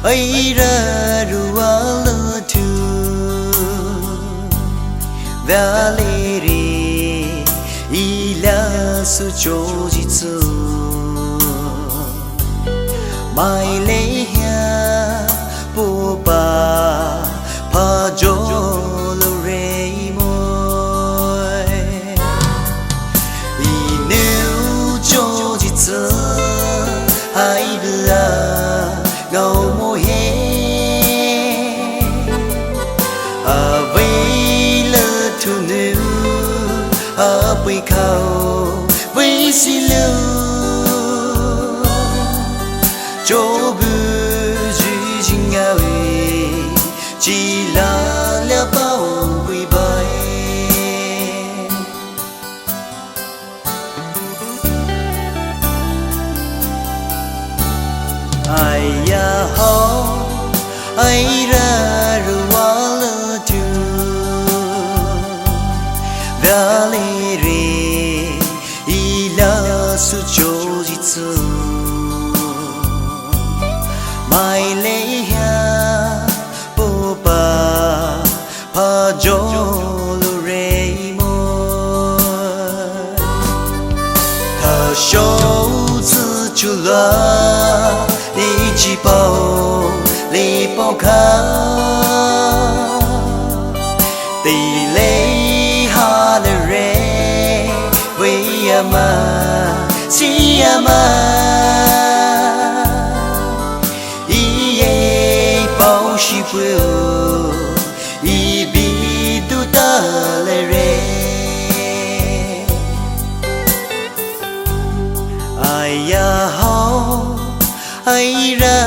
ai ra ruwa lo tu valeri ila su chojitsu mai le ya po ba pa jo lo re mo i nu chojitsu ai la ngau mo he a vei le tu nu a bui khao vei si lu cho bu ji jing a we chi la la bao bui bai ai ya ho ai ra ruwa lo tu valeri ila su chojitsu mai le ya po pa pa jo lo re mo ta shou zi chu la li chi bao li bao ka ti le ha le re we ya ma si ya ma i ye bao shi pu i bi tu ta le re ai ya ho ai ra